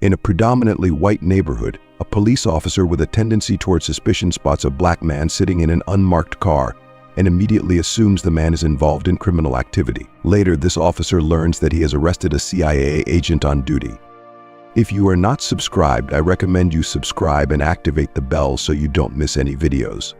In a predominantly white neighborhood, a police officer with a tendency toward suspicion spots a black man sitting in an unmarked car and immediately assumes the man is involved in criminal activity. Later, this officer learns that he has arrested a CIA agent on duty. If you are not subscribed, I recommend you subscribe and activate the bell so you don't miss any videos.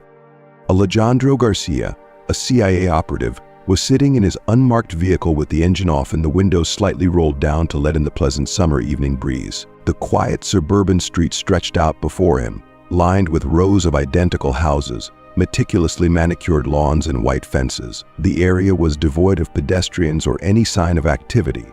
Alejandro Garcia, a CIA operative, was sitting in his unmarked vehicle with the engine off and the windows slightly rolled down to let in the pleasant summer evening breeze. The quiet suburban street stretched out before him, lined with rows of identical houses, meticulously manicured lawns and white fences. The area was devoid of pedestrians or any sign of activity.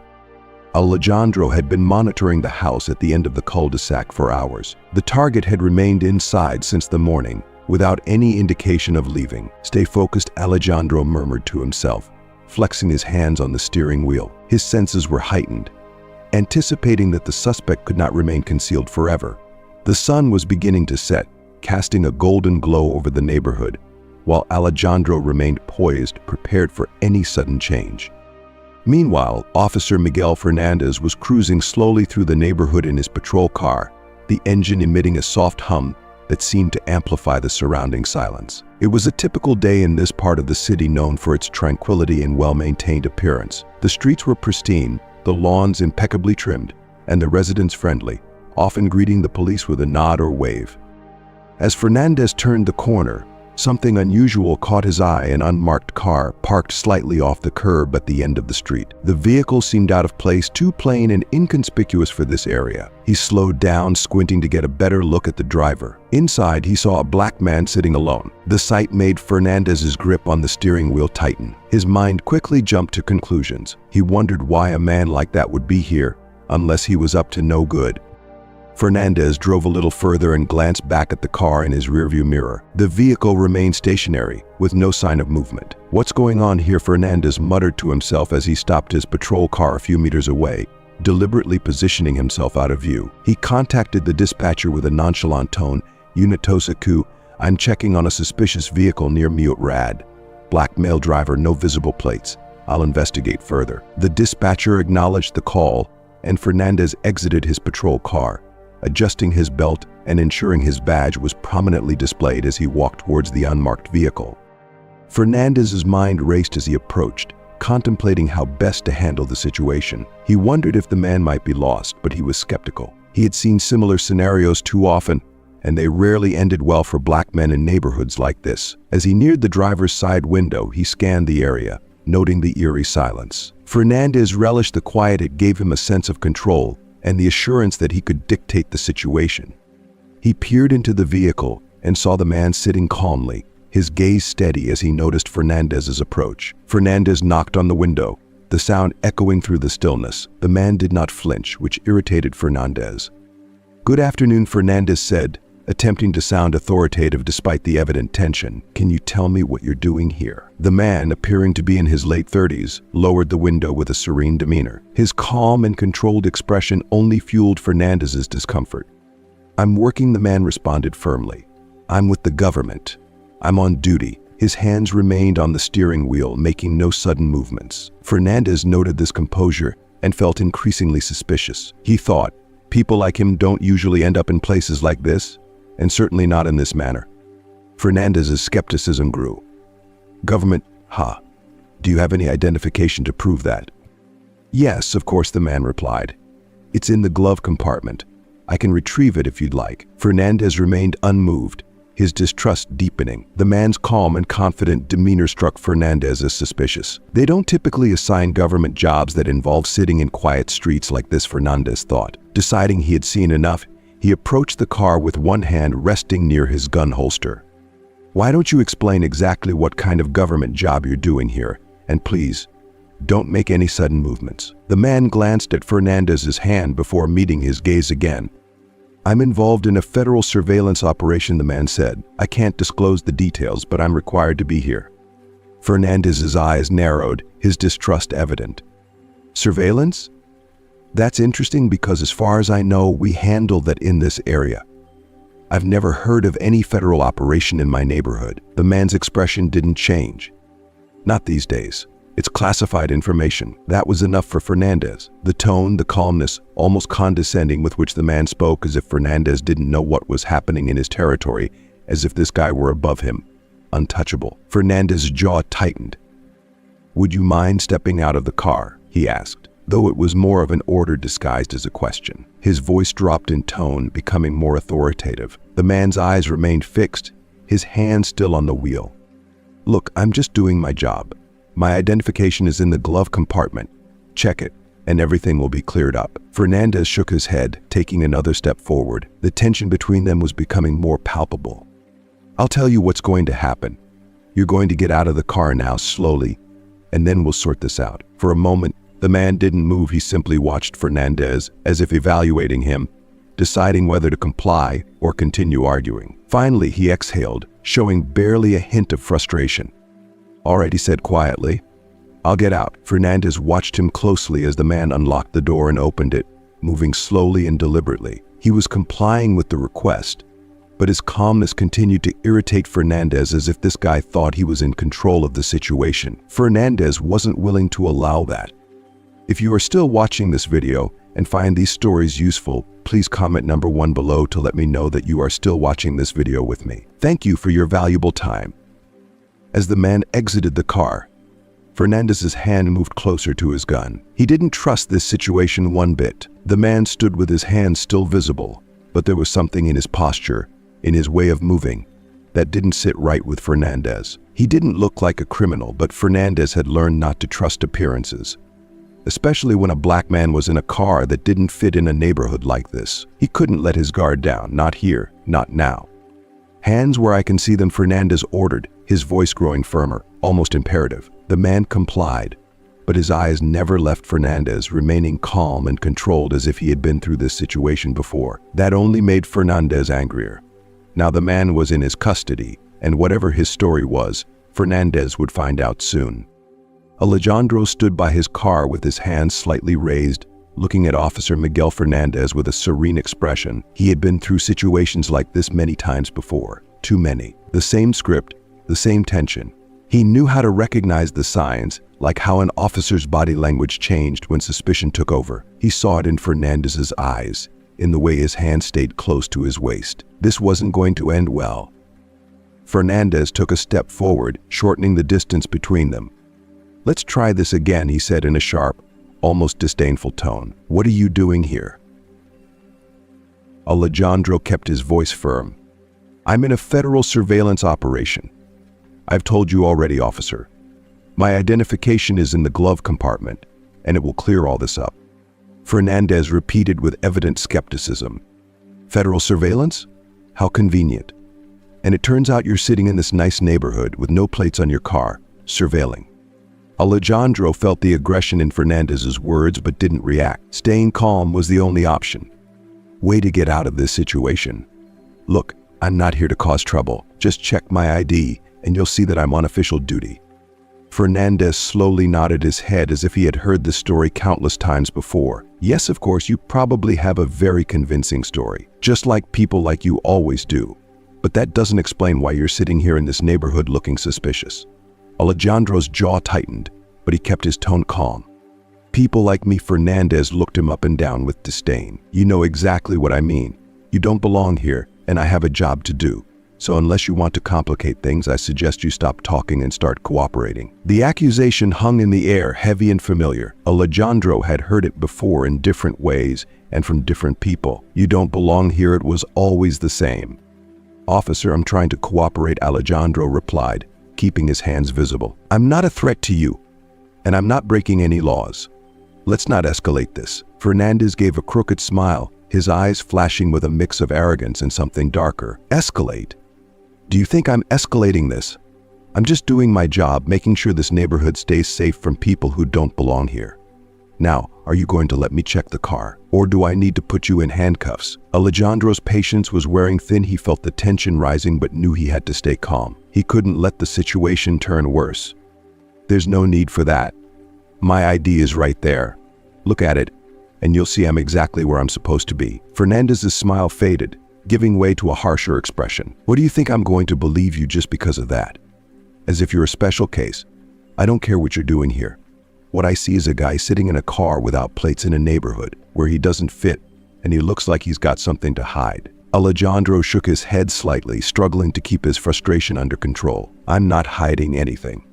Alejandro had been monitoring the house at the end of the cul-de-sac for hours. The target had remained inside since the morning, without any indication of leaving. "Stay focused," Alejandro murmured to himself, flexing his hands on the steering wheel. His senses were heightened, anticipating that the suspect could not remain concealed forever. The sun was beginning to set, casting a golden glow over the neighborhood, while Alejandro remained poised, prepared for any sudden change. Meanwhile, Officer Miguel Fernandez was cruising slowly through the neighborhood in his patrol car, the engine emitting a soft hum that seemed to amplify the surrounding silence. It was a typical day in this part of the city known for its tranquility and well-maintained appearance. The streets were pristine, the lawns impeccably trimmed, and the residents friendly, often greeting the police with a nod or wave. As Fernandez turned the corner, something unusual caught his eye: an unmarked car parked slightly off the curb at the end of the street. The vehicle seemed out of place, too plain and inconspicuous for this area. He slowed down, squinting to get a better look at the driver. Inside, he saw a black man sitting alone. The sight made Fernandez's grip on the steering wheel tighten. His mind quickly jumped to conclusions. He wondered why a man like that would be here, unless he was up to no good. Fernandez drove a little further and glanced back at the car in his rearview mirror. The vehicle remained stationary, with no sign of movement. "What's going on here?" Fernandez muttered to himself as he stopped his patrol car a few meters away, deliberately positioning himself out of view. He contacted the dispatcher with a nonchalant tone. "Unitosaku, I'm checking on a suspicious vehicle near Mute Rad. Black male driver, no visible plates. I'll investigate further." The dispatcher acknowledged the call, and Fernandez exited his patrol car, adjusting his belt and ensuring his badge was prominently displayed as he walked towards the unmarked vehicle. Fernandez's mind raced as he approached, contemplating how best to handle the situation. He wondered if the man might be lost, but he was skeptical. He had seen similar scenarios too often, and they rarely ended well for black men in neighborhoods like this. As he neared the driver's side window, he scanned the area, noting the eerie silence. Fernandez relished the quiet. It gave him a sense of control and the assurance that he could dictate the situation. He peered into the vehicle and saw the man sitting calmly, his gaze steady as he noticed Fernandez's approach. Fernandez knocked on the window, the sound echoing through the stillness. The man did not flinch, which irritated Fernandez. "Good afternoon," Fernandez said, attempting to sound authoritative despite the evident tension. "Can you tell me what you're doing here?" The man, appearing to be in his late 30s, lowered the window with a serene demeanor. His calm and controlled expression only fueled Fernandez's discomfort. "I'm working," the man responded firmly. "I'm with the government. I'm on duty." His hands remained on the steering wheel, making no sudden movements. Fernandez noted this composure and felt increasingly suspicious. He thought, people like him don't usually end up in places like this, and certainly not in this manner. Fernandez's skepticism grew. "Government, do you have any identification to prove that?" "Yes, of course," the man replied. "It's in the glove compartment. I can retrieve it if you'd like." Fernandez remained unmoved, his distrust deepening. The man's calm and confident demeanor struck Fernandez as suspicious. They don't typically assign government jobs that involve sitting in quiet streets like this, Fernandez thought. Deciding he had seen enough, he approached the car with one hand resting near his gun holster. "Why don't you explain exactly what kind of government job you're doing here? And please, don't make any sudden movements." The man glanced at Fernandez's hand before meeting his gaze again. "I'm involved in a federal surveillance operation," the man said. "I can't disclose the details, but I'm required to be here." Fernandez's eyes narrowed, his distrust evident. "Surveillance? That's interesting because as far as I know, we handle that in this area. I've never heard of any federal operation in my neighborhood." The man's expression didn't change. "Not these days. It's classified information. That was enough for Fernandez. The tone, the calmness, almost condescending with which the man spoke, as if Fernandez didn't know what was happening in his territory, as if this guy were above him, untouchable. Fernandez's jaw tightened. "Would you mind stepping out of the car?" he asked, though it was more of an order disguised as a question. His voice dropped in tone, becoming more authoritative. The man's eyes remained fixed, his hand still on the wheel. "Look, I'm just doing my job. My identification is in the glove compartment. Check it, and everything will be cleared up." Fernandez shook his head, taking another step forward. The tension between them was becoming more palpable. "I'll tell you what's going to happen. You're going to get out of the car now, slowly, and then we'll sort this out." For a moment, the man didn't move. He simply watched Fernandez, as if evaluating him, deciding whether to comply or continue arguing. Finally, he exhaled, showing barely a hint of frustration. "All right," he said quietly. "I'll get out." Fernandez watched him closely as the man unlocked the door and opened it, moving slowly and deliberately. He was complying with the request, but his calmness continued to irritate Fernandez, as if this guy thought he was in control of the situation. Fernandez wasn't willing to allow that. If you are still watching this video and find these stories useful, please comment number 1 below to let me know that you are still watching this video with me. Thank you for your valuable time. As the man exited the car, Fernandez's hand moved closer to his gun. He didn't trust this situation one bit. The man stood with his hand still visible, but there was something in his posture, in his way of moving, that didn't sit right with Fernandez. He didn't look like a criminal, but Fernandez had learned not to trust appearances, especially when a black man was in a car that didn't fit in a neighborhood like this. He couldn't let his guard down, not here, not now. "Hands where I can see them," Fernandez ordered, his voice growing firmer, almost imperative. The man complied, but his eyes never left Fernandez, remaining calm and controlled as if he had been through this situation before. That only made Fernandez angrier. Now the man was in his custody, and whatever his story was, Fernandez would find out soon. Alejandro stood by his car with his hands slightly raised, looking at Officer Miguel Fernandez with a serene expression. He had been through situations like this many times before, too many. The same script, the same tension. He knew how to recognize the signs, like how an officer's body language changed when suspicion took over. He saw it in Fernandez's eyes, in the way his hand stayed close to his waist. This wasn't going to end well. Fernandez took a step forward, shortening the distance between them. "Let's try this again," he said in a sharp, almost disdainful tone. "What are you doing here?" Alejandro kept his voice firm. "I'm in a federal surveillance operation. I've told you already, officer. My identification is in the glove compartment, and it will clear all this up." Fernandez repeated with evident skepticism. "Federal surveillance? How convenient. And it turns out you're sitting in this nice neighborhood with no plates on your car, surveilling." Alejandro felt the aggression in Fernandez's words but didn't react. Staying calm was the only option. "Way to get out of this situation. Look, I'm not here to cause trouble. Just check my ID, and you'll see that I'm on official duty." Fernandez slowly nodded his head as if he had heard this story countless times before. "Yes, of course, you probably have a very convincing story, just like people like you always do. But that doesn't explain why you're sitting here in this neighborhood looking suspicious." Alejandro's jaw tightened, but he kept his tone calm. "People like me," Fernandez looked him up and down with disdain. "You know exactly what I mean. You don't belong here, and I have a job to do. So unless you want to complicate things, I suggest you stop talking and start cooperating." The accusation hung in the air, heavy and familiar. Alejandro had heard it before in different ways and from different people. "You don't belong here," it was always the same. "Officer, I'm trying to cooperate," Alejandro replied, keeping his hands visible. "I'm not a threat to you, and I'm not breaking any laws. Let's not escalate this." Fernandez gave a crooked smile, his eyes flashing with a mix of arrogance and something darker. "Escalate? Do you think I'm escalating this? I'm just doing my job, making sure this neighborhood stays safe from people who don't belong here. Now, are you going to let me check the car? Or do I need to put you in handcuffs?" Alejandro's patience was wearing thin. He felt the tension rising but knew he had to stay calm. He couldn't let the situation turn worse. "There's no need for that. My ID is right there. Look at it, and you'll see I'm exactly where I'm supposed to be." Fernandez's smile faded, giving way to a harsher expression. "What do you think I'm going to believe you just because of that? As if you're a special case. I don't care what you're doing here. What I see is a guy sitting in a car without plates in a neighborhood where he doesn't fit, and he looks like he's got something to hide. Alejandro shook his head slightly, struggling to keep his frustration under control. I'm not hiding anything.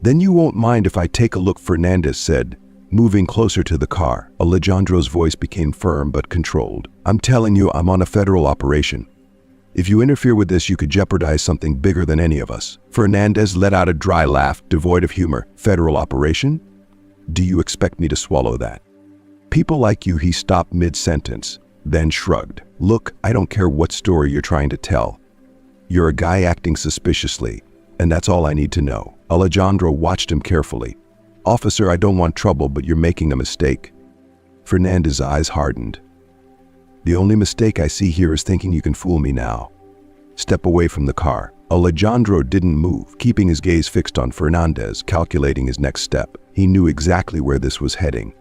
Then you won't mind if I take a look, Fernandez said, moving closer to the car. Alejandro's voice became firm but controlled. I'm telling you, I'm on a federal operation. If you interfere with this, you could jeopardize something bigger than any of us. Fernandez let out a dry laugh, devoid of humor. Federal operation? Do you expect me to swallow that? People like you, he stopped mid-sentence, then shrugged. Look, I don't care what story you're trying to tell. You're a guy acting suspiciously, and that's all I need to know. Alejandro watched him carefully. Officer, I don't want trouble, but you're making a mistake. Fernandez's eyes hardened. The only mistake I see here is thinking you can fool me now. Step away from the car. Alejandro didn't move, keeping his gaze fixed on Fernandez, calculating his next step. He knew exactly where this was heading.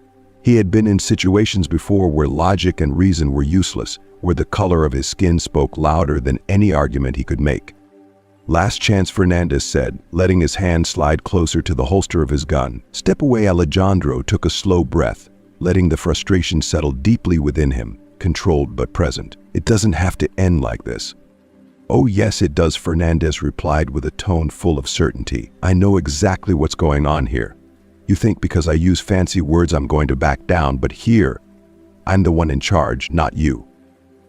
He had been in situations before where logic and reason were useless, where the color of his skin spoke louder than any argument he could make. Last chance, Fernandez said, letting his hand slide closer to the holster of his gun. Step away. Alejandro took a slow breath, letting the frustration settle deeply within him, controlled but present. It doesn't have to end like this. Oh yes, it does, Fernandez replied with a tone full of certainty. I know exactly what's going on here. You think because I use fancy words I'm going to back down, but here, I'm the one in charge, not you.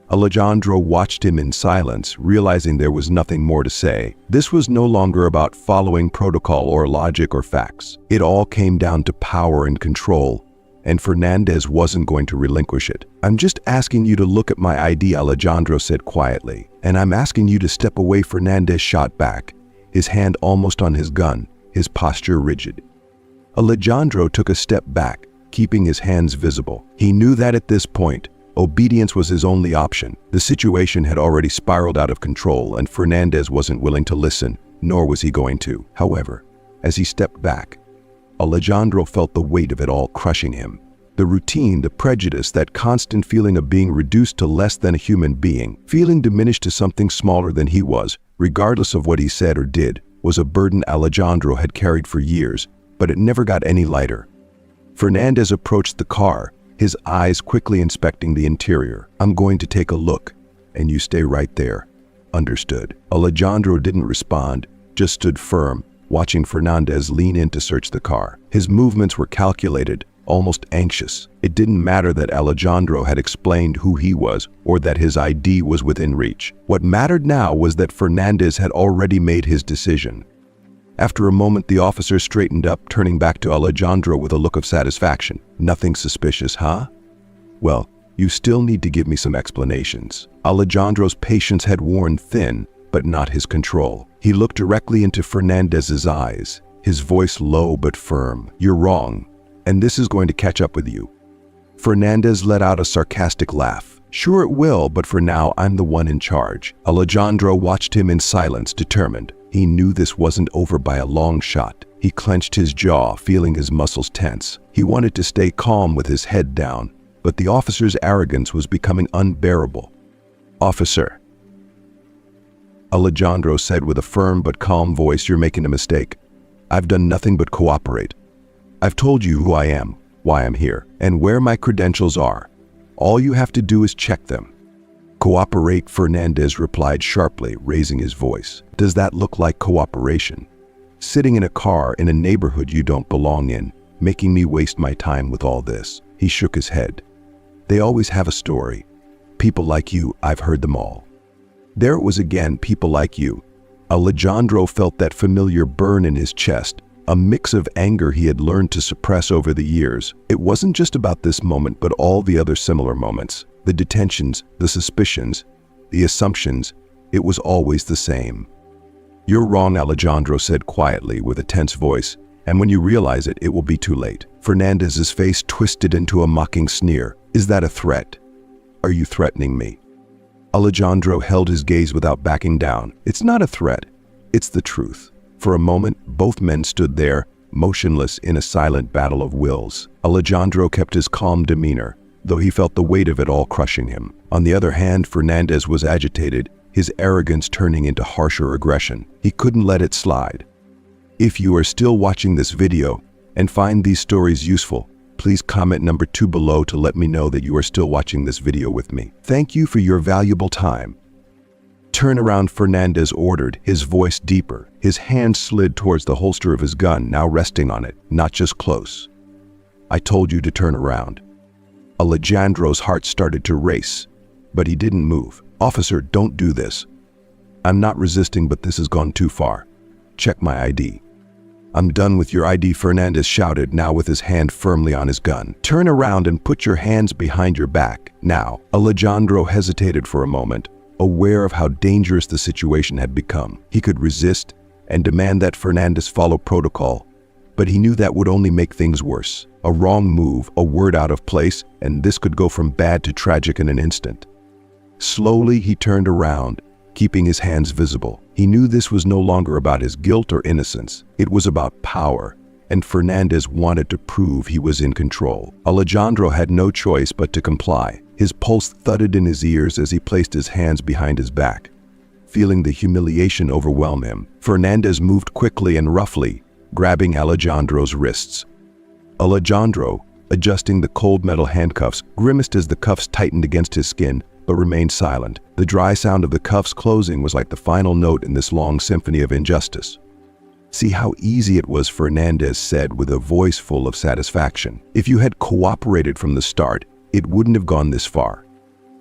Alejandro watched him in silence, realizing there was nothing more to say. This was no longer about following protocol or logic or facts. It all came down to power and control, and Fernandez wasn't going to relinquish it. I'm just asking you to look at my ID, Alejandro said quietly, and I'm asking you to step away. Fernandez shot back, his hand almost on his gun, his posture rigid. Alejandro took a step back, keeping his hands visible. He knew that at this point, obedience was his only option. The situation had already spiraled out of control, and Fernandez wasn't willing to listen, nor was he going to. However, as he stepped back, Alejandro felt the weight of it all crushing him. The routine, the prejudice, that constant feeling of being reduced to less than a human being, feeling diminished to something smaller than he was, regardless of what he said or did, was a burden Alejandro had carried for years, but it never got any lighter. Fernandez approached the car, his eyes quickly inspecting the interior. I'm going to take a look, and you stay right there. Understood. Alejandro didn't respond, just stood firm, watching Fernandez lean in to search the car. His movements were calculated, almost anxious. It didn't matter that Alejandro had explained who he was or that his ID was within reach. What mattered now was that Fernandez had already made his decision. After a moment, the officer straightened up, turning back to Alejandro with a look of satisfaction. Nothing suspicious, huh? Well, you still need to give me some explanations. Alejandro's patience had worn thin, but not his control. He looked directly into Fernandez's eyes, his voice low but firm. You're wrong, and this is going to catch up with you. Fernandez let out a sarcastic laugh. Sure it will, but for now, I'm the one in charge. Alejandro watched him in silence, determined. He knew this wasn't over by a long shot. He clenched his jaw, feeling his muscles tense. He wanted to stay calm with his head down, but the officer's arrogance was becoming unbearable. Officer, Alejandro said with a firm but calm voice, you're making a mistake. I've done nothing but cooperate. I've told you who I am, why I'm here, and where my credentials are. All you have to do is check them. Cooperate, Fernandez replied sharply, raising his voice. Does that look like cooperation? Sitting in a car in a neighborhood you don't belong in, making me waste my time with all this. He shook his head. They always have a story. People like you, I've heard them all. There it was again, people like you. Alejandro felt that familiar burn in his chest, a mix of anger he had learned to suppress over the years. It wasn't just about this moment, but all the other similar moments. The detentions, the suspicions, the assumptions, it was always the same. You're wrong, Alejandro said quietly with a tense voice, and when you realize it, it will be too late. Fernandez's face twisted into a mocking sneer. Is that a threat? Are you threatening me? Alejandro held his gaze without backing down. It's not a threat, it's the truth. For a moment, both men stood there, motionless in a silent battle of wills. Alejandro kept his calm demeanor, though he felt the weight of it all crushing him. On the other hand, Fernandez was agitated, his arrogance turning into harsher aggression. He couldn't let it slide. If you are still watching this video and find these stories useful, please comment number 2 below to let me know that you are still watching this video with me. Thank you for your valuable time. Turn around, Fernandez ordered, his voice deeper. His hand slid towards the holster of his gun, now resting on it, not just close. I told you to turn around. Alejandro's heart started to race, but he didn't move. Officer, don't do this. I'm not resisting, but this has gone too far. Check my ID. I'm done with your ID, Fernandez shouted, now with his hand firmly on his gun. Turn around and put your hands behind your back, now. Alejandro hesitated for a moment, aware of how dangerous the situation had become. He could resist and demand that Fernandez follow protocol, but he knew that would only make things worse. A wrong move, a word out of place, and this could go from bad to tragic in an instant. Slowly, he turned around, keeping his hands visible. He knew this was no longer about his guilt or innocence. It was about power, and Fernandez wanted to prove he was in control. Alejandro had no choice but to comply. His pulse thudded in his ears as he placed his hands behind his back. Feeling the humiliation overwhelm him, Fernandez moved quickly and roughly, grabbing Alejandro's wrists. Alejandro, adjusting the cold metal handcuffs, grimaced as the cuffs tightened against his skin, but remained silent. The dry sound of the cuffs closing was like the final note in this long symphony of injustice. See how easy it was, Fernandez said with a voice full of satisfaction. If you had cooperated from the start, it wouldn't have gone this far.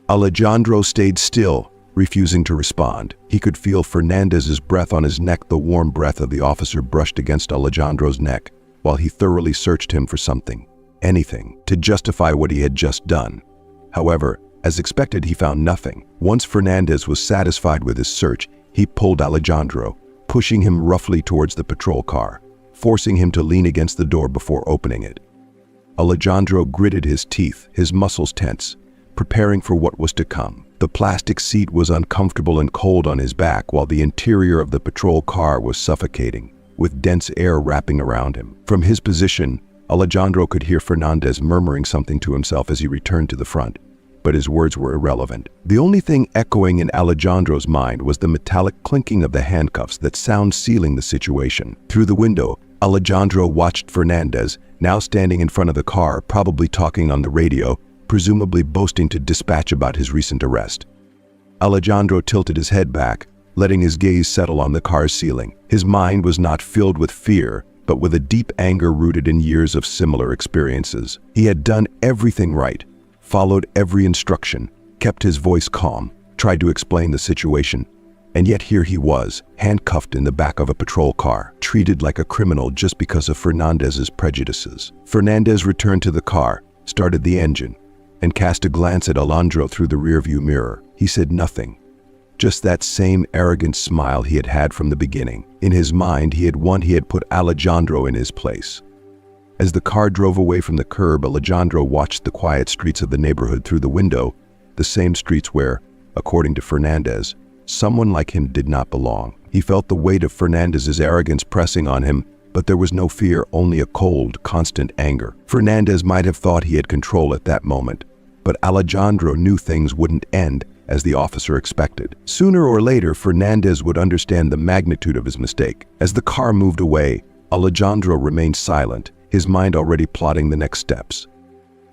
Alejandro stayed still, refusing to respond. He could feel Fernandez's breath on his neck. The warm breath of the officer brushed against Alejandro's neck while he thoroughly searched him for something, anything, to justify what he had just done. However, as expected, he found nothing. Once Fernandez was satisfied with his search, he pulled Alejandro, pushing him roughly towards the patrol car, forcing him to lean against the door before opening it. Alejandro gritted his teeth, his muscles tense, preparing for what was to come. The plastic seat was uncomfortable and cold on his back, while the interior of the patrol car was suffocating, with dense air wrapping around him. From his position, Alejandro could hear Fernandez murmuring something to himself as he returned to the front, but his words were irrelevant. The only thing echoing in Alejandro's mind was the metallic clinking of the handcuffs, that sound sealing the situation. Through the window, Alejandro watched Fernandez, now standing in front of the car, probably talking on the radio, presumably boasting to dispatch about his recent arrest. Alejandro tilted his head back, letting his gaze settle on the car's ceiling. His mind was not filled with fear, but with a deep anger rooted in years of similar experiences. He had done everything right, followed every instruction, kept his voice calm, tried to explain the situation, and yet here he was, handcuffed in the back of a patrol car, treated like a criminal just because of Fernandez's prejudices. Fernandez returned to the car, started the engine, and cast a glance at Alejandro through the rearview mirror. He said nothing, just that same arrogant smile he had had from the beginning. In his mind, he had put Alejandro in his place. As the car drove away from the curb, Alejandro watched the quiet streets of the neighborhood through the window, the same streets where, according to Fernandez, someone like him did not belong. He felt the weight of Fernandez's arrogance pressing on him, but there was no fear, only a cold, constant anger. Fernandez might have thought he had control at that moment, but Alejandro knew things wouldn't end as the officer expected. Sooner or later, Fernandez would understand the magnitude of his mistake. As the car moved away, Alejandro remained silent, his mind already plotting the next steps.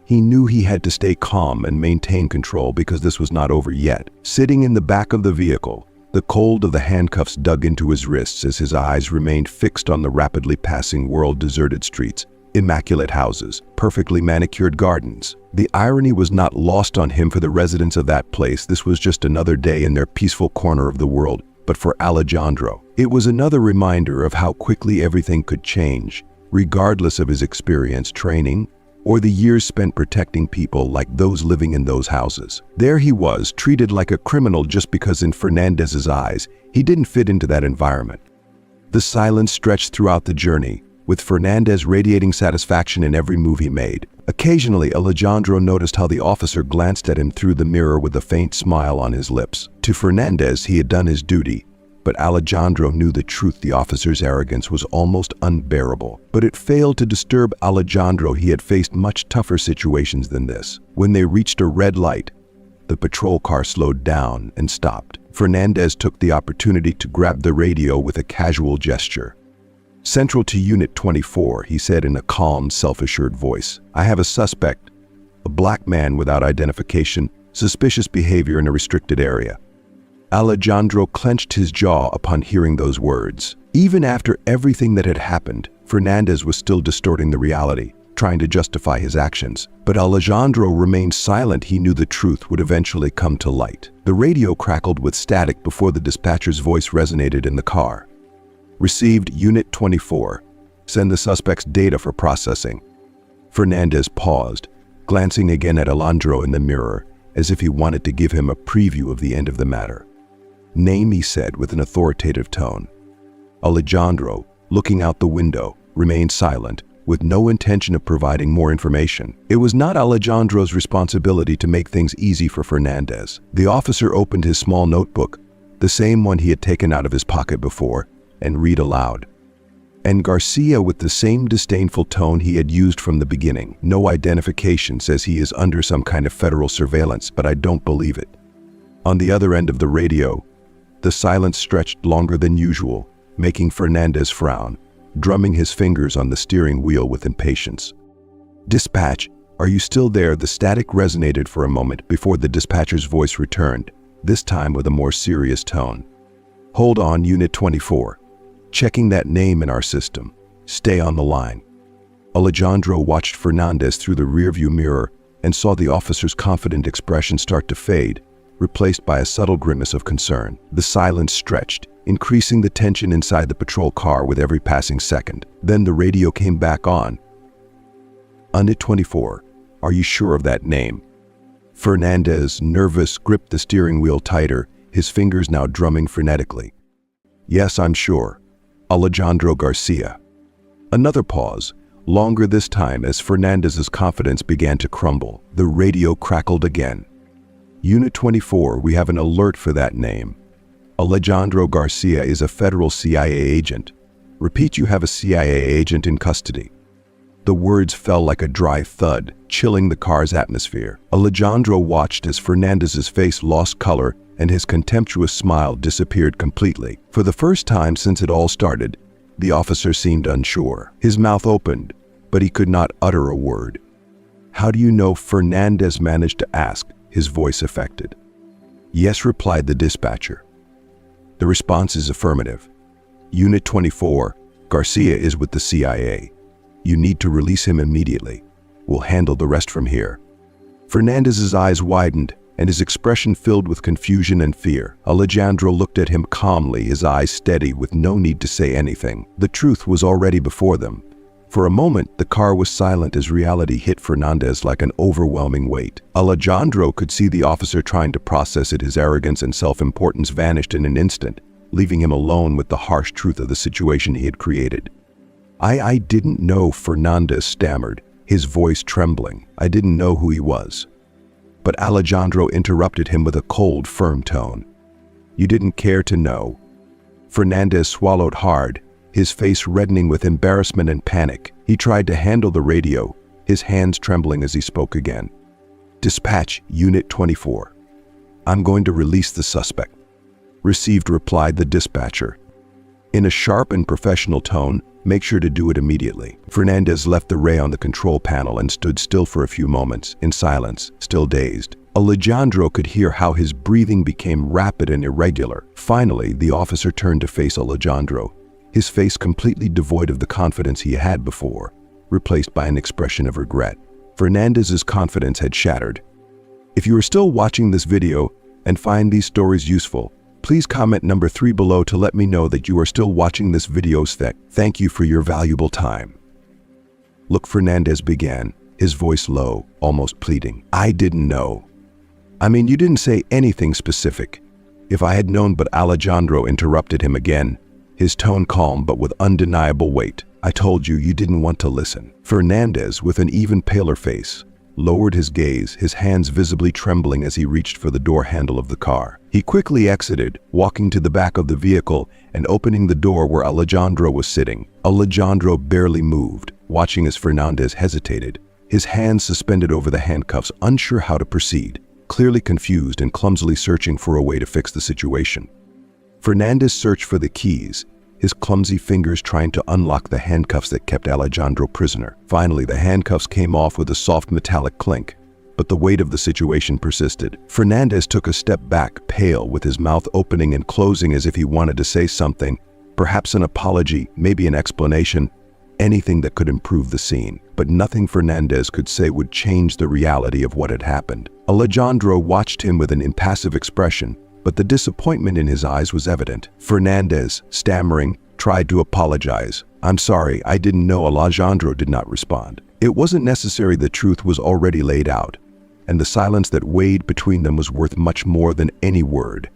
He knew he had to stay calm and maintain control because this was not over yet. Sitting in the back of the vehicle, the cold of the handcuffs dug into his wrists as his eyes remained fixed on the rapidly passing world-deserted streets, immaculate houses, perfectly manicured gardens. The irony was not lost on him. For the residents of that place, this was just another day in their peaceful corner of the world. But for Alejandro, it was another reminder of how quickly everything could change, regardless of his experience, training, or the years spent protecting people like those living in those houses. There he was, treated like a criminal just because in Fernandez's eyes, he didn't fit into that environment. The silence stretched throughout the journey, with Fernandez radiating satisfaction in every move he made. Occasionally, Alejandro noticed how the officer glanced at him through the mirror with a faint smile on his lips. To Fernandez, he had done his duty, but Alejandro knew the truth. The officer's arrogance was almost unbearable. But it failed to disturb Alejandro. He had faced much tougher situations than this. When they reached a red light, the patrol car slowed down and stopped. Fernandez took the opportunity to grab the radio with a casual gesture. Central to Unit 24, he said in a calm, self-assured voice, "I have a suspect, a black man without identification, suspicious behavior in a restricted area." Alejandro clenched his jaw upon hearing those words. Even after everything that had happened, Fernandez was still distorting the reality, trying to justify his actions. But Alejandro remained silent. He knew the truth would eventually come to light. The radio crackled with static before the dispatcher's voice resonated in the car. "Received Unit 24. Send the suspect's data for processing." Fernandez paused, glancing again at Alejandro in the mirror, as if he wanted to give him a preview of the end of the matter. "Name," he said with an authoritative tone. Alejandro, looking out the window, remained silent, with no intention of providing more information. It was not Alejandro's responsibility to make things easy for Fernandez. The officer opened his small notebook, the same one he had taken out of his pocket before, and read aloud. And Garcia, with the same disdainful tone he had used from the beginning. "No identification, says he is under some kind of federal surveillance, but I don't believe it." On the other end of the radio, the silence stretched longer than usual, making Fernandez frown, drumming his fingers on the steering wheel with impatience. "Dispatch, are you still there?" The static resonated for a moment before the dispatcher's voice returned, this time with a more serious tone. "Hold on, Unit 24. Checking that name in our system. Stay on the line." Alejandro watched Fernandez through the rearview mirror and saw the officer's confident expression start to fade, replaced by a subtle grimace of concern. The silence stretched, increasing the tension inside the patrol car with every passing second. Then the radio came back on. "Unit 24, are you sure of that name?" Fernandez, nervous, gripped the steering wheel tighter, his fingers now drumming frenetically. "Yes, I'm sure. Alejandro Garcia." Another pause, longer this time as Fernandez's confidence began to crumble. The radio crackled again. "Unit 24, we have an alert for that name. Alejandro Garcia is a federal CIA agent. Repeat, you have a CIA agent in custody." The words fell like a dry thud, chilling the car's atmosphere. Alejandro watched as Fernandez's face lost color and his contemptuous smile disappeared completely. For the first time since it all started, the officer seemed unsure. His mouth opened, but he could not utter a word. "How do you know?" Fernandez managed to ask, his voice affected. "Yes," replied the dispatcher. The response is affirmative. "Unit 24, Garcia is with the CIA. You need to release him immediately. We'll handle the rest from here." Fernandez's eyes widened, and his expression filled with confusion and fear. Alejandro looked at him calmly, his eyes steady, with no need to say anything. The truth was already before them. For a moment, the car was silent as reality hit Fernandez like an overwhelming weight. Alejandro could see the officer trying to process it. His arrogance and self-importance vanished in an instant, leaving him alone with the harsh truth of the situation he had created. I didn't know," Fernandez stammered, his voice trembling. "I didn't know who he was." But Alejandro interrupted him with a cold, firm tone. "You didn't care to know." Fernandez swallowed hard, his face reddening with embarrassment and panic. He tried to handle the radio, his hands trembling as he spoke again. "Dispatch, Unit 24. I'm going to release the suspect." "Received," replied the dispatcher. In a sharp and professional tone, "Make sure to do it immediately." Fernandez left the ray on the control panel and stood still for a few moments, in silence, still dazed. Alejandro could hear how his breathing became rapid and irregular. Finally, the officer turned to face Alejandro, his face completely devoid of the confidence he had before, replaced by an expression of regret. Fernandez's confidence had shattered. If you are still watching this video and find these stories useful, please comment number 3 below to let me know that you are still watching this video. Thank you for your valuable time. "Look," Fernandez began, his voice low, almost pleading. "I didn't know. I mean, you didn't say anything specific. If I had known," but Alejandro interrupted him again, his tone calm but with undeniable weight. "I told you, you didn't want to listen." Fernandez, with an even paler face, lowered his gaze, his hands visibly trembling as he reached for the door handle of the car. He quickly exited, walking to the back of the vehicle and opening the door where Alejandro was sitting. Alejandro barely moved, watching as Fernandez hesitated, his hands suspended over the handcuffs, unsure how to proceed, clearly confused and clumsily searching for a way to fix the situation. Fernandez searched for the keys, his clumsy fingers trying to unlock the handcuffs that kept Alejandro prisoner. Finally, the handcuffs came off with a soft metallic clink, but the weight of the situation persisted. Fernandez took a step back, pale, with his mouth opening and closing as if he wanted to say something, perhaps an apology, maybe an explanation, anything that could improve the scene. But nothing Fernandez could say would change the reality of what had happened. Alejandro watched him with an impassive expression, but the disappointment in his eyes was evident. Fernandez, stammering, tried to apologize. "I'm sorry, I didn't know." Alejandro did not respond. It wasn't necessary, the truth was already laid out, and the silence that weighed between them was worth much more than any word.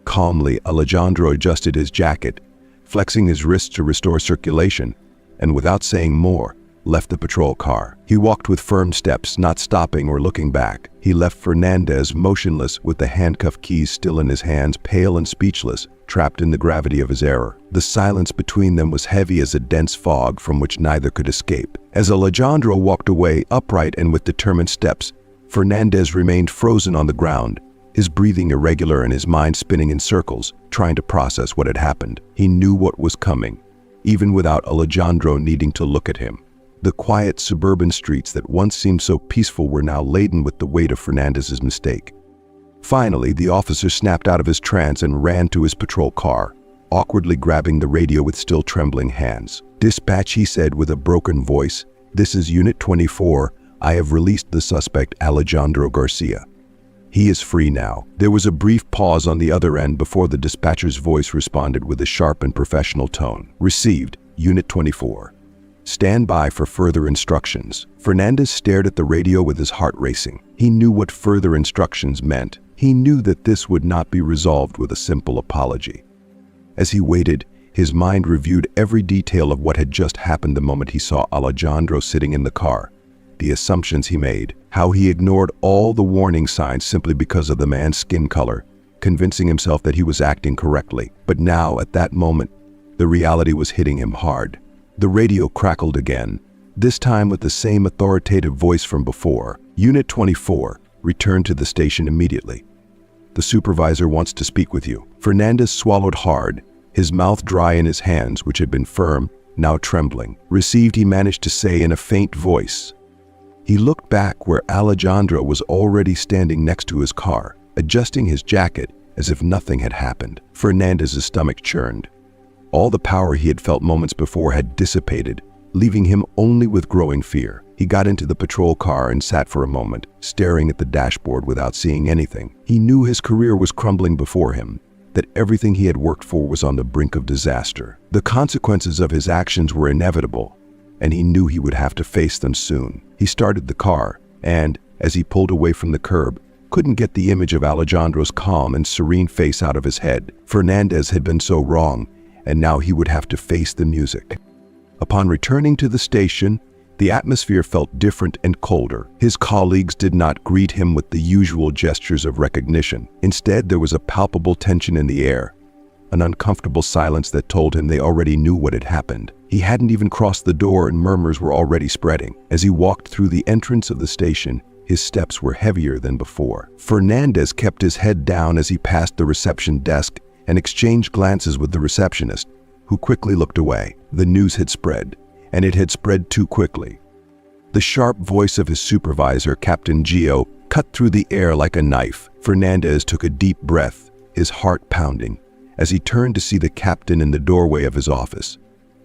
Calmly, Alejandro adjusted his jacket, flexing his wrists to restore circulation, and without saying more, left the patrol car. He walked with firm steps, not stopping or looking back. He left Fernandez motionless with the handcuff keys still in his hands, pale and speechless, trapped in the gravity of his error. The silence between them was heavy as a dense fog from which neither could escape. As Alejandro walked away, upright and with determined steps, Fernandez remained frozen on the ground, his breathing irregular and his mind spinning in circles, trying to process what had happened. He knew what was coming, even without Alejandro needing to look at him. The quiet suburban streets that once seemed so peaceful were now laden with the weight of Fernandez's mistake. Finally, the officer snapped out of his trance and ran to his patrol car, awkwardly grabbing the radio with still trembling hands. "Dispatch," he said with a broken voice. "This is Unit 24. I have released the suspect, Alejandro Garcia. He is free now." There was a brief pause on the other end before the dispatcher's voice responded with a sharp and professional tone. "Received, Unit 24. Stand by for further instructions." Fernandez stared at the radio with his heart racing. He knew what further instructions meant. He knew that this would not be resolved with a simple apology. As he waited, his mind reviewed every detail of what had just happened the moment he saw Alejandro sitting in the car. The assumptions he made, how he ignored all the warning signs simply because of the man's skin color, convincing himself that he was acting correctly. But now, at that moment, the reality was hitting him hard. The radio crackled again, this time with the same authoritative voice from before. "Unit 24, return to the station immediately. The supervisor wants to speak with you." Fernandez swallowed hard, his mouth dry in his hands, which had been firm, now trembling. "Received," he managed to say in a faint voice. He looked back where Alejandro was already standing next to his car, adjusting his jacket as if nothing had happened. Fernandez's stomach churned. All the power he had felt moments before had dissipated, leaving him only with growing fear. He got into the patrol car and sat for a moment, staring at the dashboard without seeing anything. He knew his career was crumbling before him, that everything he had worked for was on the brink of disaster. The consequences of his actions were inevitable, and he knew he would have to face them soon. He started the car, and, as he pulled away from the curb, couldn't get the image of Alejandro's calm and serene face out of his head. Fernandez had been so wrong, and now he would have to face the music. Upon returning to the station, the atmosphere felt different and colder. His colleagues did not greet him with the usual gestures of recognition. Instead, there was a palpable tension in the air, an uncomfortable silence that told him they already knew what had happened. He hadn't even crossed the door and murmurs were already spreading. As he walked through the entrance of the station, his steps were heavier than before. Fernandez kept his head down as he passed the reception desk and exchanged glances with the receptionist, who quickly looked away. The news had spread, and it had spread too quickly. The sharp voice of his supervisor, Captain Gio, cut through the air like a knife. Fernandez took a deep breath, his heart pounding, as he turned to see the captain in the doorway of his office,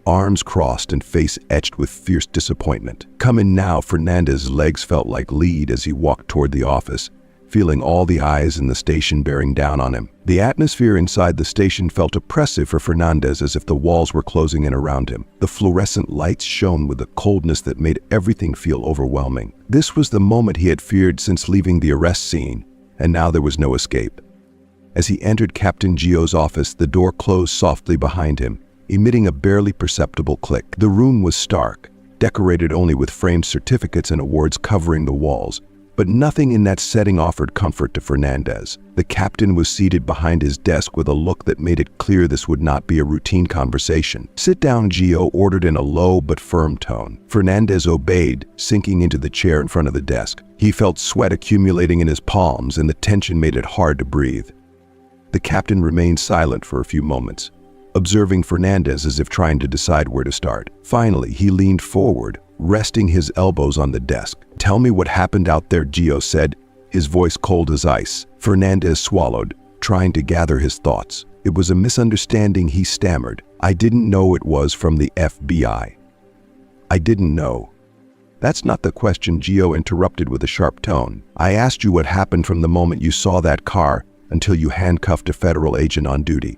arms crossed and face etched with fierce disappointment. "Come in now." Fernandez's legs felt like lead as he walked toward the office, feeling all the eyes in the station bearing down on him. The atmosphere inside the station felt oppressive for Fernandez, as if the walls were closing in around him. The fluorescent lights shone with a coldness that made everything feel overwhelming. This was the moment he had feared since leaving the arrest scene, and now there was no escape. As he entered Captain Gio's office, the door closed softly behind him, emitting a barely perceptible click. The room was stark, decorated only with framed certificates and awards covering the walls, but nothing in that setting offered comfort to Fernandez. The captain was seated behind his desk with a look that made it clear this would not be a routine conversation. "Sit down," Gio ordered in a low but firm tone. Fernandez obeyed, sinking into the chair in front of the desk. He felt sweat accumulating in his palms, and the tension made it hard to breathe. The captain remained silent for a few moments, observing Fernandez as if trying to decide where to start. Finally, he leaned forward, resting his elbows on the desk. "Tell me what happened out there," Gio said, his voice cold as ice. Fernandez swallowed, trying to gather his thoughts. "It was a misunderstanding," he stammered. "I didn't know it was from the FBI. I didn't know." "That's not the question," Gio interrupted with a sharp tone. "I asked you what happened from the moment you saw that car until you handcuffed a federal agent on duty.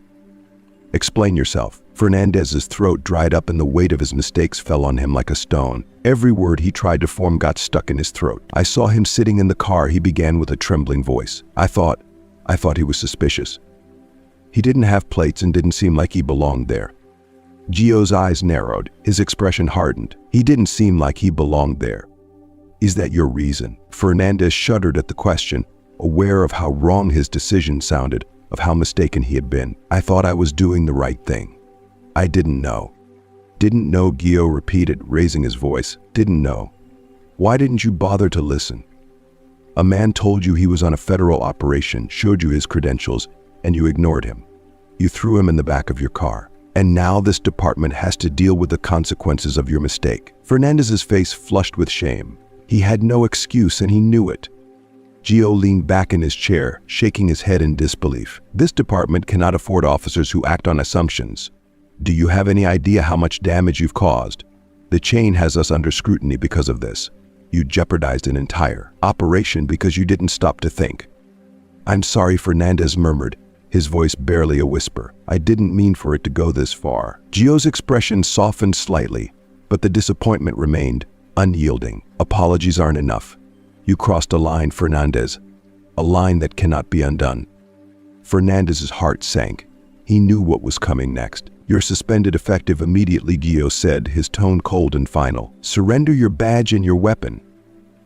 Explain yourself." Fernandez's throat dried up and the weight of his mistakes fell on him like a stone. Every word he tried to form got stuck in his throat. "I saw him sitting in the car," he began with a trembling voice. I thought he was suspicious. He didn't have plates and didn't seem like he belonged there." Gio's eyes narrowed, his expression hardened. "He didn't seem like he belonged there. Is that your reason?" Fernandez shuddered at the question, aware of how wrong his decision sounded, of how mistaken he had been. "I thought I was doing the right thing. I didn't know." "Didn't know," Gio repeated, raising his voice. "Didn't know. Why didn't you bother to listen? A man told you he was on a federal operation, showed you his credentials, and you ignored him. You threw him in the back of your car. And now this department has to deal with the consequences of your mistake." Fernandez's face flushed with shame. He had no excuse and he knew it. Gio leaned back in his chair, shaking his head in disbelief. "This department cannot afford officers who act on assumptions. Do you have any idea how much damage you've caused? The chain has us under scrutiny because of this. You jeopardized an entire operation because you didn't stop to think." "I'm sorry," Fernandez murmured, his voice barely a whisper. "I didn't mean for it to go this far." Gio's expression softened slightly, but the disappointment remained, unyielding. "Apologies aren't enough. You crossed a line, Fernandez, a line that cannot be undone." Fernandez's heart sank. He knew what was coming next. "You're suspended effective immediately," Gio said, his tone cold and final. "Surrender your badge and your weapon.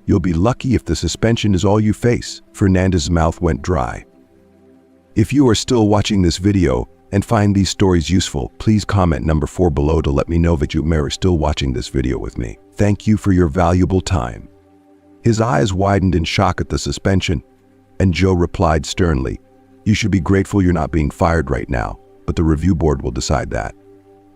You'll be lucky if the suspension is all you face." Fernandez's mouth went dry. If you are still watching this video and find these stories useful, please comment number 4 below to let me know that you are still watching this video with me. Thank you for your valuable time. His eyes widened in shock at the suspension, and Joe replied sternly, "You should be grateful you're not being fired right now, but the review board will decide that.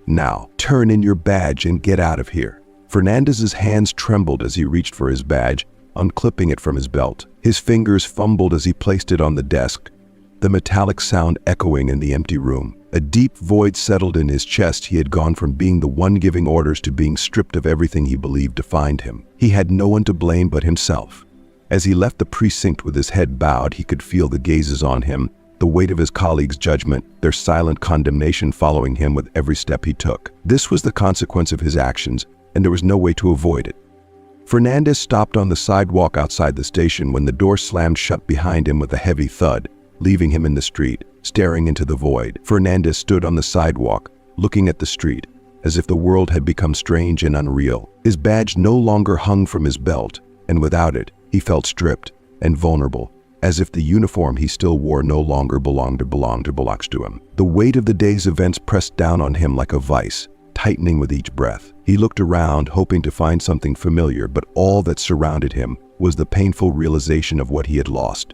Now, turn in your badge and get out of here." Fernandez's hands trembled as he reached for his badge, unclipping it from his belt. His fingers fumbled as he placed it on the desk, the metallic sound echoing in the empty room. A deep void settled in his chest. He had gone from being the one giving orders to being stripped of everything he believed defined him. He had no one to blame but himself. As he left the precinct with his head bowed, he could feel the gazes on him, the weight of his colleagues' judgment, their silent condemnation following him with every step he took. This was the consequence of his actions, and there was no way to avoid it. Fernandez stopped on the sidewalk outside the station when the door slammed shut behind him with a heavy thud, leaving him in the street, staring into the void. Fernandez stood on the sidewalk, looking at the street, as if the world had become strange and unreal. His badge no longer hung from his belt, and without it, he felt stripped and vulnerable, as if the uniform he still wore no longer belonged to him. The weight of the day's events pressed down on him like a vice, tightening with each breath. He looked around, hoping to find something familiar, but all that surrounded him was the painful realization of what he had lost.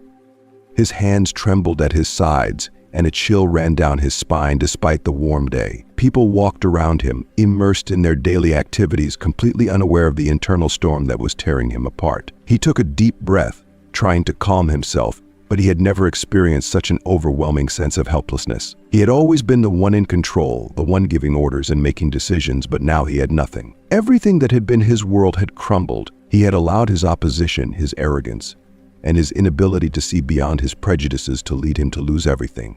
His hands trembled at his sides, and a chill ran down his spine despite the warm day. People walked around him, immersed in their daily activities, completely unaware of the internal storm that was tearing him apart. He took a deep breath, trying to calm himself, but he had never experienced such an overwhelming sense of helplessness. He had always been the one in control, the one giving orders and making decisions, but now he had nothing. Everything that had been his world had crumbled. He had allowed his opposition, his arrogance, and his inability to see beyond his prejudices to lead him to lose everything.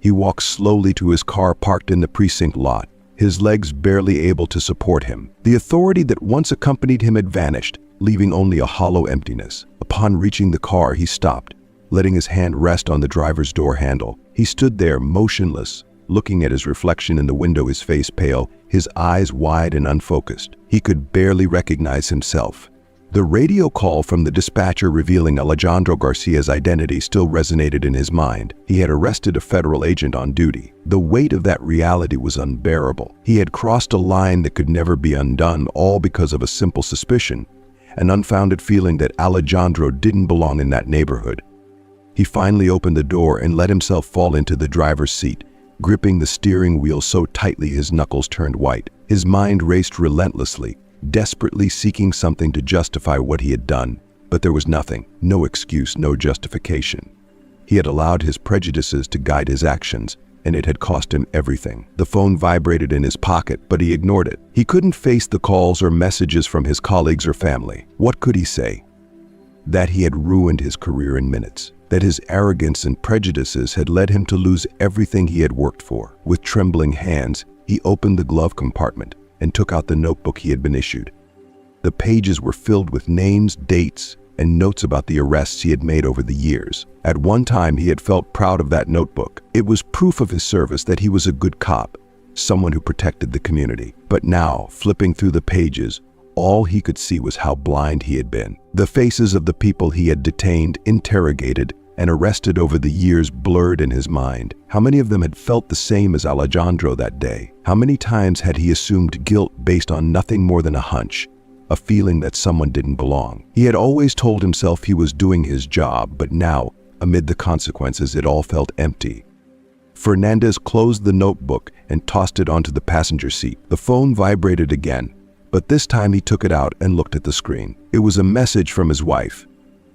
He walked slowly to his car parked in the precinct lot, his legs barely able to support him. The authority that once accompanied him had vanished, leaving only a hollow emptiness. Upon reaching the car, he stopped, letting his hand rest on the driver's door handle. He stood there, motionless, looking at his reflection in the window, his face pale, his eyes wide and unfocused. He could barely recognize himself. The radio call from the dispatcher revealing Alejandro Garcia's identity still resonated in his mind. He had arrested a federal agent on duty. The weight of that reality was unbearable. He had crossed a line that could never be undone, all because of a simple suspicion, an unfounded feeling that Alejandro didn't belong in that neighborhood. He finally opened the door and let himself fall into the driver's seat, gripping the steering wheel so tightly his knuckles turned white. His mind raced relentlessly, desperately seeking something to justify what he had done. But there was nothing, no excuse, no justification. He had allowed his prejudices to guide his actions, and it had cost him everything. The phone vibrated in his pocket, but he ignored it. He couldn't face the calls or messages from his colleagues or family. What could he say? That he had ruined his career in minutes. That his arrogance and prejudices had led him to lose everything he had worked for. With trembling hands, he opened the glove compartment and took out the notebook he had been issued. The pages were filled with names, dates, and notes about the arrests he had made over the years. At one time, he had felt proud of that notebook. It was proof of his service that he was a good cop, someone who protected the community. But now, flipping through the pages, all he could see was how blind he had been. The faces of the people he had detained, interrogated, and arrested over the years blurred in his mind. How many of them had felt the same as Alejandro that day? How many times had he assumed guilt based on nothing more than a hunch, a feeling that someone didn't belong? He had always told himself he was doing his job, but now, amid the consequences, it all felt empty. Fernandez closed the notebook and tossed it onto the passenger seat. The phone vibrated again, but this time he took it out and looked at the screen. It was a message from his wife.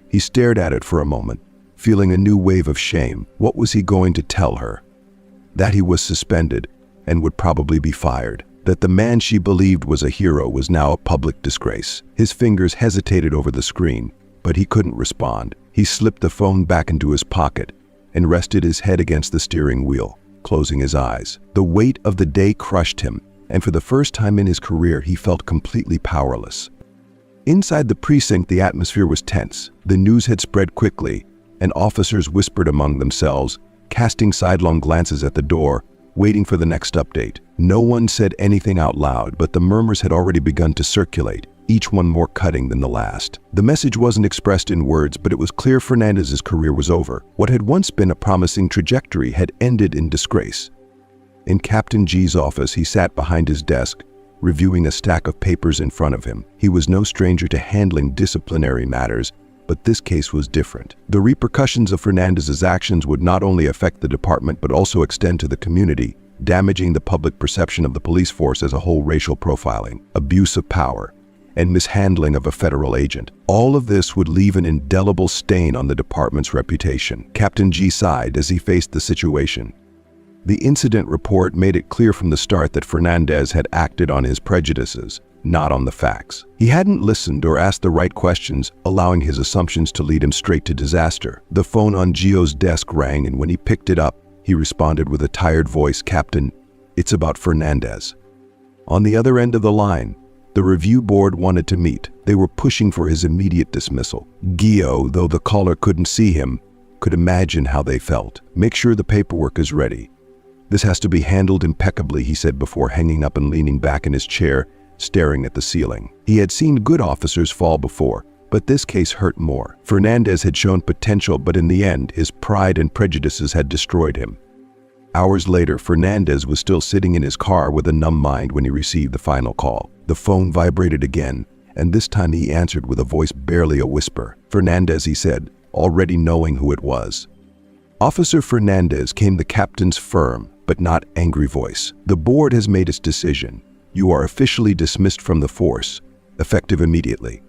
He stared at it for a moment, feeling a new wave of shame. What was he going to tell her? That he was suspended and would probably be fired. That the man she believed was a hero was now a public disgrace. His fingers hesitated over the screen, but he couldn't respond. He slipped the phone back into his pocket and rested his head against the steering wheel, closing his eyes. The weight of the day crushed him, and for the first time in his career, he felt completely powerless. Inside the precinct, the atmosphere was tense. The news had spread quickly, and officers whispered among themselves, casting sidelong glances at the door, waiting for the next update. No one said anything out loud, but the murmurs had already begun to circulate, each one more cutting than the last. The message wasn't expressed in words, but it was clear Fernandez's career was over. What had once been a promising trajectory had ended in disgrace. In Captain G's office, he sat behind his desk, reviewing a stack of papers in front of him. He was no stranger to handling disciplinary matters, but this case was different. The repercussions of Fernandez's actions would not only affect the department but also extend to the community, damaging the public perception of the police force as a whole. Racial profiling, abuse of power, and mishandling of a federal agent. All of this would leave an indelible stain on the department's reputation. Captain G sighed as he faced the situation. The incident report made it clear from the start that Fernandez had acted on his prejudices, not on the facts. He hadn't listened or asked the right questions, allowing his assumptions to lead him straight to disaster. The phone on Gio's desk rang, and when he picked it up, he responded with a tired voice, "Captain, it's about Fernandez." On the other end of the line, the review board wanted to meet. They were pushing for his immediate dismissal. Gio, though the caller couldn't see him, could imagine how they felt. "Make sure the paperwork is ready. This has to be handled impeccably," he said before hanging up and leaning back in his chair, staring at the ceiling. He had seen good officers fall before, but this case hurt more. Fernandez had shown potential, but in the end, his pride and prejudices had destroyed him. Hours later, Fernandez was still sitting in his car with a numb mind when he received the final call. The phone vibrated again, and this time he answered with a voice barely a whisper. "Fernandez," he said, already knowing who it was. "Officer Fernandez," came the captain's firm but not angry voice. "The board has made its decision. You are officially dismissed from the force, effective immediately."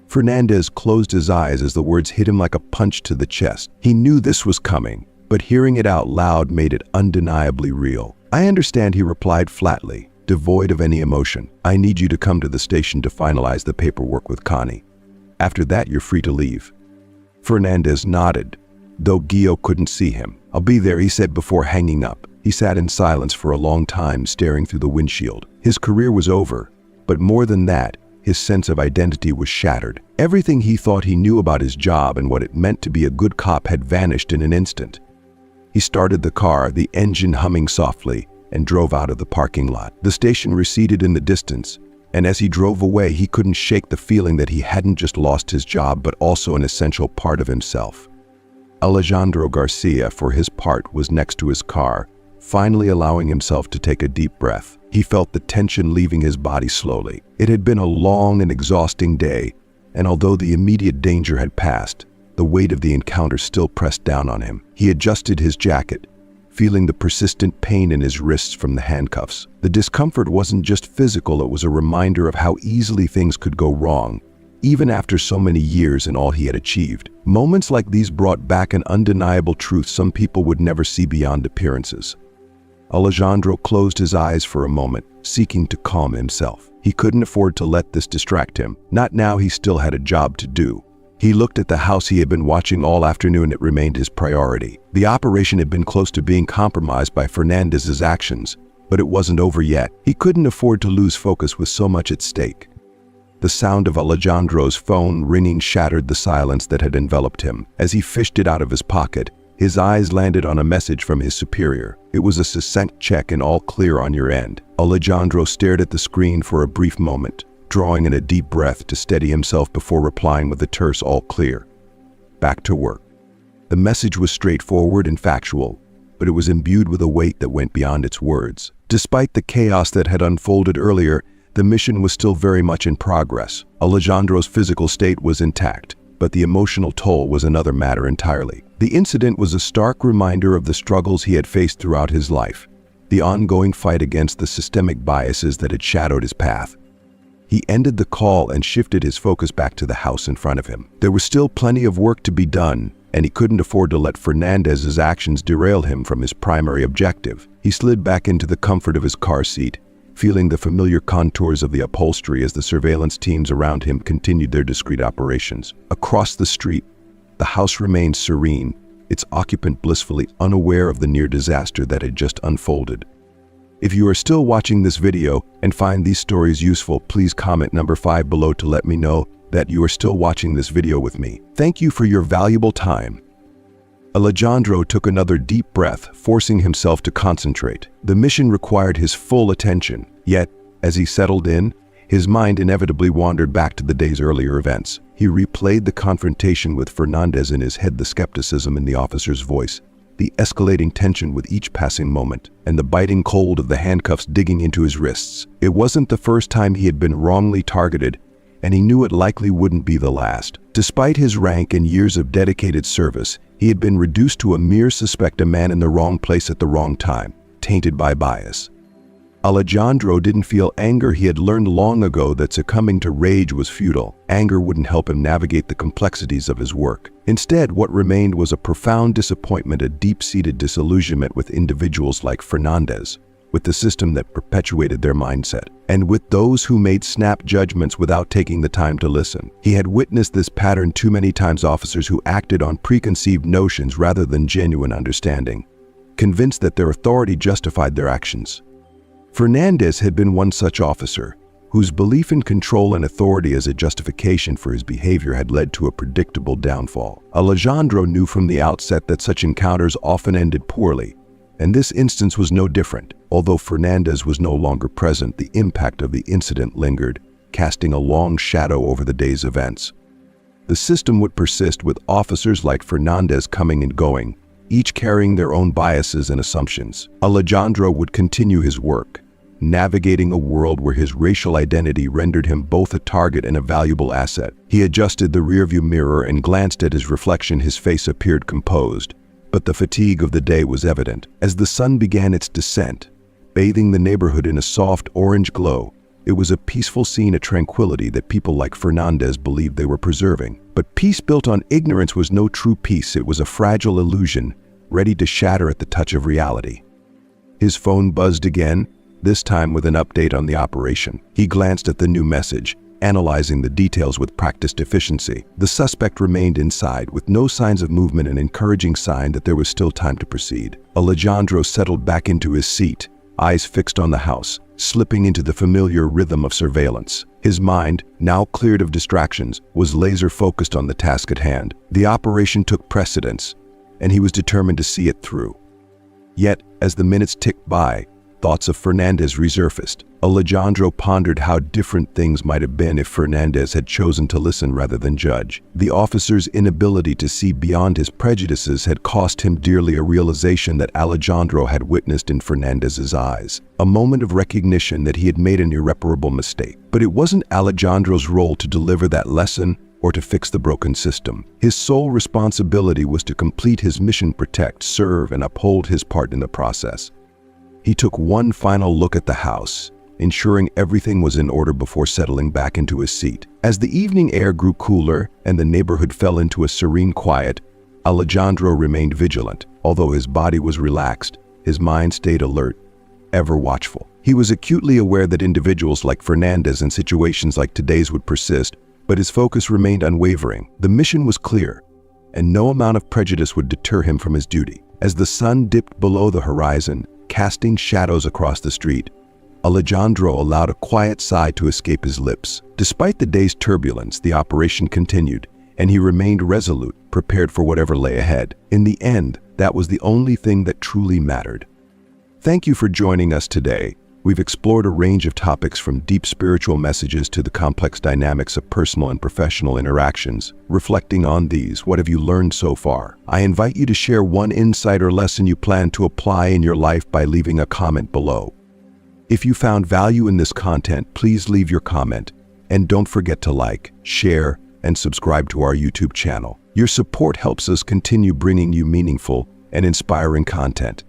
Fernandez closed his eyes as the words hit him like a punch to the chest. He knew this was coming, but hearing it out loud made it undeniably real. "I understand," he replied flatly, devoid of any emotion. "I need you to come to the station to finalize the paperwork with Connie. After that, you're free to leave." Fernandez nodded, though Gio couldn't see him. "I'll be there," he said before hanging up. He sat in silence for a long time, staring through the windshield. His career was over, but more than that, his sense of identity was shattered. Everything he thought he knew about his job and what it meant to be a good cop had vanished in an instant. He started the car, the engine humming softly, and drove out of the parking lot. The station receded in the distance, and as he drove away, he couldn't shake the feeling that he hadn't just lost his job, but also an essential part of himself. Alejandro Garcia, for his part, was next to his car, finally allowing himself to take a deep breath. He felt the tension leaving his body slowly. It had been a long and exhausting day, and although the immediate danger had passed, the weight of the encounter still pressed down on him. He adjusted his jacket, feeling the persistent pain in his wrists from the handcuffs. The discomfort wasn't just physical, it was a reminder of how easily things could go wrong, even after so many years and all he had achieved. Moments like these brought back an undeniable truth some people would never see beyond appearances. Alejandro closed his eyes for a moment, seeking to calm himself. He couldn't afford to let this distract him. Not now, he still had a job to do. He looked at the house he had been watching all afternoon. It remained his priority. The operation had been close to being compromised by Fernandez's actions, but it wasn't over yet. He couldn't afford to lose focus with so much at stake. The sound of Alejandro's phone ringing shattered the silence that had enveloped him. As he fished it out of his pocket, his eyes landed on a message from his superior. It was a succinct check and all clear on your end. Alejandro stared at the screen for a brief moment, drawing in a deep breath to steady himself before replying with a terse all clear. Back to work. The message was straightforward and factual, but it was imbued with a weight that went beyond its words. Despite the chaos that had unfolded earlier, the mission was still very much in progress. Alejandro's physical state was intact, but the emotional toll was another matter entirely. The incident was a stark reminder of the struggles he had faced throughout his life, the ongoing fight against the systemic biases that had shadowed his path. He ended the call and shifted his focus back to the house in front of him. There was still plenty of work to be done, and he couldn't afford to let Fernandez's actions derail him from his primary objective. He slid back into the comfort of his car seat, feeling the familiar contours of the upholstery as the surveillance teams around him continued their discreet operations. Across the street, the house remained serene, its occupant blissfully unaware of the near disaster that had just unfolded. If you are still watching this video and find these stories useful, please comment number 5 below to let me know that you are still watching this video with me. Thank you for your valuable time. Alejandro took another deep breath, forcing himself to concentrate. The mission required his full attention, yet, as he settled in, his mind inevitably wandered back to the day's earlier events. He replayed the confrontation with Fernandez in his head, the skepticism in the officer's voice, the escalating tension with each passing moment, and the biting cold of the handcuffs digging into his wrists. It wasn't the first time he had been wrongly targeted, and he knew it likely wouldn't be the last. Despite his rank and years of dedicated service, he had been reduced to a mere suspect, a man in the wrong place at the wrong time, tainted by bias. Alejandro didn't feel anger. He had learned long ago that succumbing to rage was futile. Anger wouldn't help him navigate the complexities of his work. Instead, what remained was a profound disappointment, a deep-seated disillusionment with individuals like Fernandez, with the system that perpetuated their mindset, and with those who made snap judgments without taking the time to listen. He had witnessed this pattern too many times: officers who acted on preconceived notions rather than genuine understanding, convinced that their authority justified their actions. Fernandez had been one such officer, whose belief in control and authority as a justification for his behavior had led to a predictable downfall. Alejandro knew from the outset that such encounters often ended poorly, and this instance was no different. Although Fernandez was no longer present, the impact of the incident lingered, casting a long shadow over the day's events. The system would persist, with officers like Fernandez coming and going, each carrying their own biases and assumptions. Alejandro would continue his work, navigating a world where his racial identity rendered him both a target and a valuable asset. He adjusted the rearview mirror and glanced at his reflection. His face appeared composed, but the fatigue of the day was evident. As the sun began its descent, bathing the neighborhood in a soft orange glow, it was a peaceful scene, a tranquility that people like Fernandez believed they were preserving. But peace built on ignorance was no true peace. It was a fragile illusion, ready to shatter at the touch of reality. His phone buzzed again, this time with an update on the operation. He glanced at the new message, analyzing the details with practiced efficiency. The suspect remained inside, with no signs of movement, an encouraging sign that there was still time to proceed. Alejandro settled back into his seat, eyes fixed on the house, slipping into the familiar rhythm of surveillance. His mind, now cleared of distractions, was laser-focused on the task at hand. The operation took precedence, and he was determined to see it through. Yet, as the minutes ticked by, thoughts of Fernandez resurfaced. Alejandro pondered how different things might have been if Fernandez had chosen to listen rather than judge. The officer's inability to see beyond his prejudices had cost him dearly, a realization that Alejandro had witnessed in Fernandez's eyes, a moment of recognition that he had made an irreparable mistake. But it wasn't Alejandro's role to deliver that lesson. or to fix the broken system. His sole responsibility was to complete his mission: protect, serve, and uphold his part in the process. He took one final look at the house, ensuring everything was in order before settling back into his seat. As the evening air grew cooler and the neighborhood fell into a serene quiet, Alejandro remained vigilant. Although his body was relaxed, his mind stayed alert, ever watchful. He was acutely aware that individuals like Fernandez in situations like today's would persist, but his focus remained unwavering. The mission was clear, and no amount of prejudice would deter him from his duty. As the sun dipped below the horizon, casting shadows across the street, Alejandro allowed a quiet sigh to escape his lips. Despite the day's turbulence, the operation continued, and he remained resolute, prepared for whatever lay ahead. In the end, that was the only thing that truly mattered. Thank you for joining us today. We've explored a range of topics from deep spiritual messages to the complex dynamics of personal and professional interactions. Reflecting on these, what have you learned so far? I invite you to share one insight or lesson you plan to apply in your life by leaving a comment below. If you found value in this content, please leave your comment, and don't forget to like, share, and subscribe to our YouTube channel. Your support helps us continue bringing you meaningful and inspiring content.